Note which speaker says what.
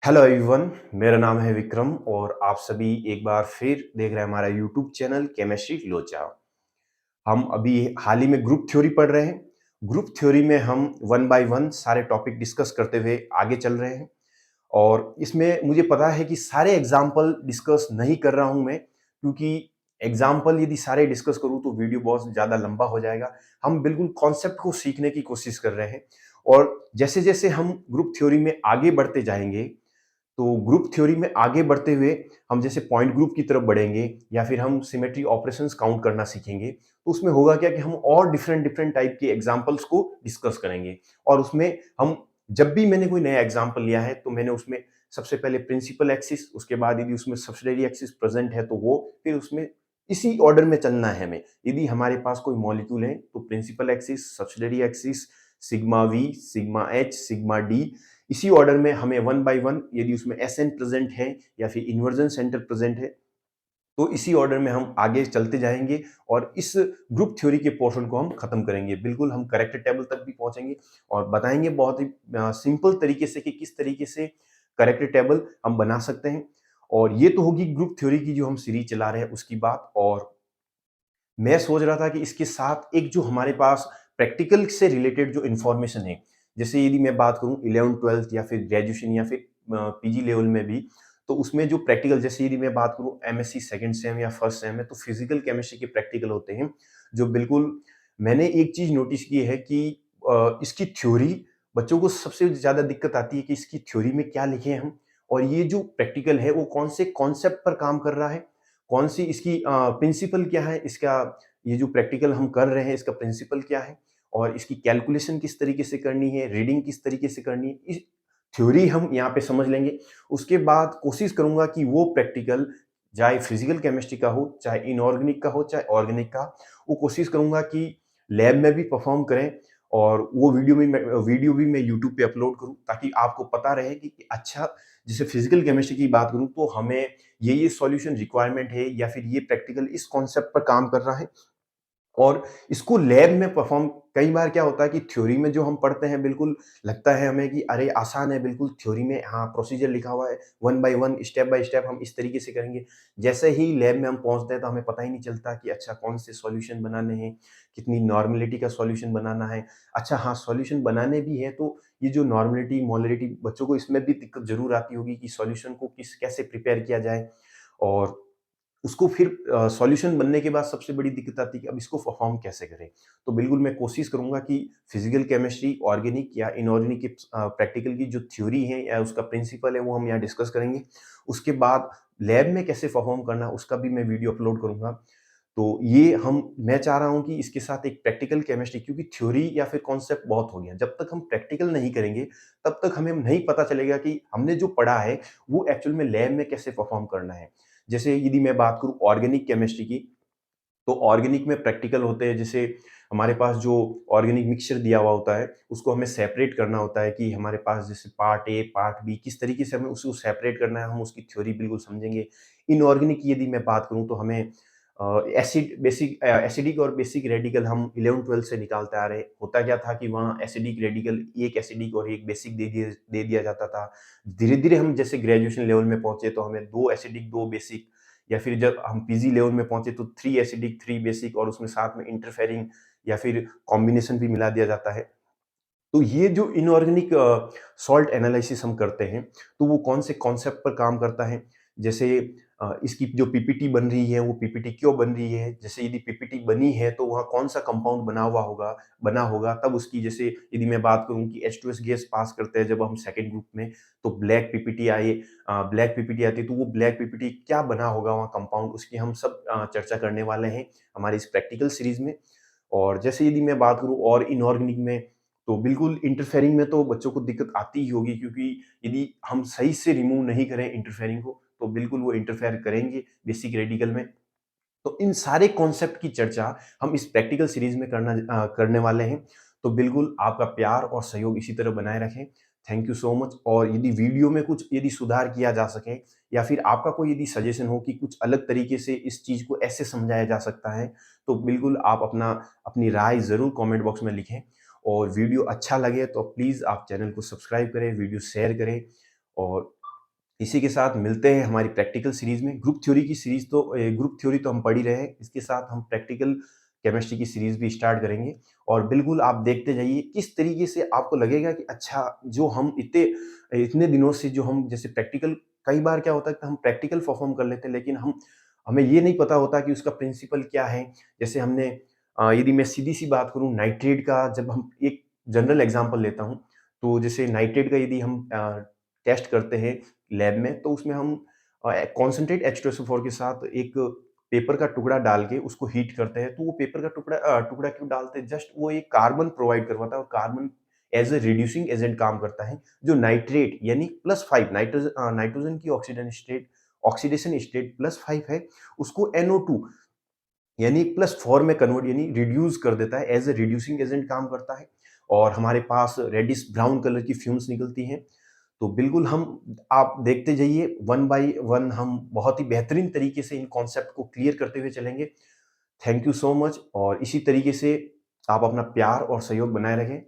Speaker 1: Hello everyone. मेरा नाम है विक्रम और आप सभी एक बार फिर देख रहे हैं हमारा यूट्यूब चैनल केमिस्ट्री लोचा। हम अभी हाल ही में ग्रुप थ्योरी पढ़ रहे हैं। ग्रुप थ्योरी में हम वन बाय वन सारे टॉपिक डिस्कस करते हुए आगे चल रहे हैं और इसमें मुझे पता है कि सारे एग्जाम्पल डिस्कस नहीं कर रहा हूं मैं, क्योंकि एग्जाम्पल यदि सारे डिस्कस करूं तो वीडियो बहुत ज़्यादा लंबा हो जाएगा। हम बिल्कुल कॉन्सेप्ट को सीखने की कोशिश कर रहे हैं और जैसे जैसे हम ग्रुप थ्योरी में आगे बढ़ते जाएंगे तो ग्रुप थ्योरी में आगे बढ़ते हुए हम जैसे पॉइंट ग्रुप की तरफ बढ़ेंगे या फिर हम सिमेट्री ऑपरेशंस काउंट करना सीखेंगे, तो उसमें होगा क्या कि हम और डिफरेंट डिफरेंट टाइप के एग्जांपल्स को डिस्कस करेंगे। और उसमें हम जब भी मैंने कोई नया एग्जांपल लिया है तो मैंने उसमें सबसे पहले प्रिंसिपल एक्सिस, उसके बाद यदि उसमें सब्सिडियरी एक्सिस प्रेजेंट है तो वो, फिर उसमें इसी ऑर्डर में चलना है हमें। यदि हमारे पास कोई मॉलिक्यूल है तो principal axis, subsidiary axis, sigma v, sigma h, sigma d, इसी ऑर्डर में हमें वन बाय वन, यदि उसमें एस एन प्रेजेंट है या फिर इन्वर्जन सेंटर प्रेजेंट है, तो इसी ऑर्डर में हम आगे चलते जाएंगे और इस ग्रुप थ्योरी के पोर्शन को हम खत्म करेंगे। बिल्कुल हम करेक्टर टेबल तक भी पहुंचेंगे और बताएंगे बहुत ही सिंपल तरीके से कि किस तरीके से करेक्टर टेबल हम बना सकते हैं। और ये तो होगी ग्रुप थ्योरी की जो हम सीरीज चला रहे हैं उसकी बात। और मैं सोच रहा था कि इसके साथ एक जो हमारे पास प्रैक्टिकल से रिलेटेड जो इन्फॉर्मेशन है, जैसे यदि मैं बात करूं 11th 12th या फिर ग्रेजुएशन या फिर पीजी लेवल में भी, तो उसमें जो प्रैक्टिकल, जैसे यदि मैं बात करूं एमएससी सेकंड सेम या फर्स्ट सेम में, तो फिजिकल केमिस्ट्री के प्रैक्टिकल होते हैं जो बिल्कुल, मैंने एक चीज नोटिस की है कि इसकी थ्योरी बच्चों को सबसे ज्यादा दिक्कत आती है कि इसकी थ्योरी में क्या लिखे हैं हम, और ये जो प्रैक्टिकल है वो कौन से कॉन्सेप्ट पर काम कर रहा है, कौन सी इसकी प्रिंसिपल क्या है, इसका ये जो प्रैक्टिकल हम कर रहे हैं इसका प्रिंसिपल क्या है, और इसकी कैलकुलेशन किस तरीके से करनी है, रीडिंग किस तरीके से करनी है, इस थ्योरी हम यहाँ पे समझ लेंगे। उसके बाद कोशिश करूंगा कि वो प्रैक्टिकल, चाहे फिजिकल केमिस्ट्री का हो, चाहे इनऑर्गेनिक का हो, चाहे ऑर्गेनिक का, वो कोशिश करूंगा कि लैब में भी परफॉर्म करें और वो वीडियो भी मैं यूट्यूब पे अपलोड करूं, ताकि आपको पता रहे कि अच्छा, जैसे फिजिकल केमिस्ट्री की बात करूं तो हमें ये सॉल्यूशन रिक्वायरमेंट है या फिर ये प्रैक्टिकल इस कॉन्सेप्ट पर काम कर रहा है, और इसको लैब में परफॉर्म। कई बार क्या होता है कि थ्योरी में जो हम पढ़ते हैं बिल्कुल लगता है हमें कि अरे आसान है, बिल्कुल थ्योरी में हाँ प्रोसीजर लिखा हुआ है, one by one step by step हम इस तरीके से करेंगे। जैसे ही लैब में हम पहुंचते हैं तो हमें पता ही नहीं चलता कि अच्छा कौन से सॉल्यूशन बनाने हैं, कितनी नॉर्मेलिटी का सॉल्यूशन बनाना है। अच्छा हाँ, सॉल्यूशन बनाने भी है तो ये जो नॉर्मेलिटी मोलरिटी, बच्चों को इसमें भी दिक्कत जरूर आती होगी कि सॉल्यूशन को किस कैसे प्रिपेयर किया जाए, और उसको फिर सॉल्यूशन बनने के बाद सबसे बड़ी दिक्कत आती है कि अब इसको परफॉर्म कैसे करें। तो बिल्कुल मैं कोशिश करूंगा कि फिजिकल केमिस्ट्री, ऑर्गेनिक या इनऑर्गेनिक के प्रैक्टिकल की जो थ्योरी है या उसका प्रिंसिपल है वो हम यहाँ डिस्कस करेंगे। उसके बाद लैब में कैसे परफॉर्म करना उसका भी मैं वीडियो अपलोड करूंगा। तो ये हम मैं चाह रहा हूँ कि इसके साथ एक प्रैक्टिकल केमिस्ट्री, क्योंकि थ्योरी या फिर कॉन्सेप्ट बहुत हो गया, जब तक हम प्रैक्टिकल नहीं करेंगे तब तक हमें नहीं पता चलेगा कि हमने जो पढ़ा है वो एक्चुअल में लैब में कैसे परफॉर्म करना है। जैसे यदि मैं बात करूँ ऑर्गेनिक केमिस्ट्री की, तो ऑर्गेनिक में प्रैक्टिकल होते हैं, जैसे हमारे पास जो ऑर्गेनिक मिक्सचर दिया हुआ होता है उसको हमें सेपरेट करना होता है कि हमारे पास जैसे पार्ट ए पार्ट बी किस तरीके से हमें उसको सेपरेट करना है, हम उसकी थ्योरी बिल्कुल समझेंगे। इनऑर्गेनिक की यदि मैं बात करूं तो हमें एसिडिक और बेसिक रेडिकल हम 11th 12th से निकालते आ रहे। होता क्या था कि वहाँ एसिडिक रेडिकल, एक एसिडिक और एक बेसिक दे दिया जाता था। धीरे धीरे हम जैसे ग्रेजुएशन लेवल में पहुंचे तो हमें दो एसिडिक दो बेसिक, या फिर जब हम पीजी लेवल में पहुंचे तो 3 एसिडिक 3 बेसिक, और उसमें साथ में इंटरफेरिंग या फिर कॉम्बिनेशन भी मिला दिया जाता है। तो ये जो इनऑर्गेनिक सॉल्ट एनालिसिस हम करते हैं तो वो कौन से कॉन्सेप्ट पर काम करता है। जैसे इसकी जो पीपीटी बन रही है वो पीपीटी क्यों बन रही है, जैसे यदि पीपीटी बनी है तो वहाँ कौन सा कंपाउंड बना होगा तब उसकी, जैसे यदि मैं बात करूँ कि H2S गैस पास करते हैं जब हम सेकेंड ग्रुप में, तो ब्लैक पीपीटी आती है, तो वो ब्लैक पीपीटी क्या बना होगा वहाँ कंपाउंड, उसकी हम सब चर्चा करने वाले हैं हमारी इस प्रैक्टिकल सीरीज में। और जैसे यदि मैं बात करूँ और इनऑर्गेनिक में, तो बिल्कुल इंटरफेरिंग में तो बच्चों को दिक्कत आती ही होगी, क्योंकि यदि हम सही से रिमूव नहीं करें इंटरफेरिंग को तो बिल्कुल वो इंटरफेयर करेंगे बेसिक रेडिकल में। तो इन सारे कॉन्सेप्ट की चर्चा हम इस प्रैक्टिकल सीरीज में करने वाले हैं। तो बिल्कुल आपका प्यार और सहयोग इसी तरह बनाए रखें। Thank you so much. और यदि वीडियो में कुछ यदि सुधार किया जा सके, या फिर आपका कोई यदि सजेशन हो कि कुछ अलग तरीके से इस चीज को ऐसे समझाया जा सकता है, तो बिल्कुल आप अपनी राय जरूर कमेंट बॉक्स में लिखें। और वीडियो अच्छा लगे तो प्लीज आप चैनल को सब्सक्राइब करें, वीडियो शेयर करें, और इसी के साथ मिलते हैं हमारी प्रैक्टिकल सीरीज में। ग्रुप थ्योरी तो हम पढ़ ही रहे हैं, इसके साथ हम प्रैक्टिकल केमिस्ट्री की सीरीज भी स्टार्ट करेंगे। और बिल्कुल आप देखते जाइए किस तरीके से आपको लगेगा कि अच्छा, जो हम इतने इतने दिनों से जो हम जैसे प्रैक्टिकल, कई बार क्या होता है कि हम प्रैक्टिकल परफॉर्म कर लेते हैं, लेकिन हमें ये नहीं पता होता कि उसका प्रिंसिपल क्या है। जैसे यदि मैं सीधी सी बात करूं नाइट्रेट का, जब हम एक जनरल एग्जांपल लेता हूं, तो जैसे नाइट्रेट का यदि हम टेस्ट करते हैं लैब में, तो उसमें हम कॉन्सेंट्रेट H2SO4 के साथ एक पेपर का टुकड़ा डाल के उसको हीट करते हैं। तो वो पेपर का टुकड़ा क्यों डालते हैं? जस्ट वो एक कार्बन प्रोवाइड करवाता है, और carbon as a reducing agent काम करता है। जो नाइट्रेट यानी +5, नाइट्रोजन की ऑक्सीडेशन स्टेट +5 है, उसको NO2 यानी +4 में कन्वर्ट यानी रिड्यूस कर देता है, एज ए रिड्यूसिंग एजेंट काम करता है। और हमारे पास रेडिश ब्राउन कलर की फ्यूम्स निकलती हैं। तो बिल्कुल आप देखते जाइए, वन बाय वन हम बहुत ही बेहतरीन तरीके से इन कॉन्सेप्ट को क्लियर करते हुए चलेंगे। थैंक यू सो मच, और इसी तरीके से आप अपना प्यार और सहयोग बनाए रखें।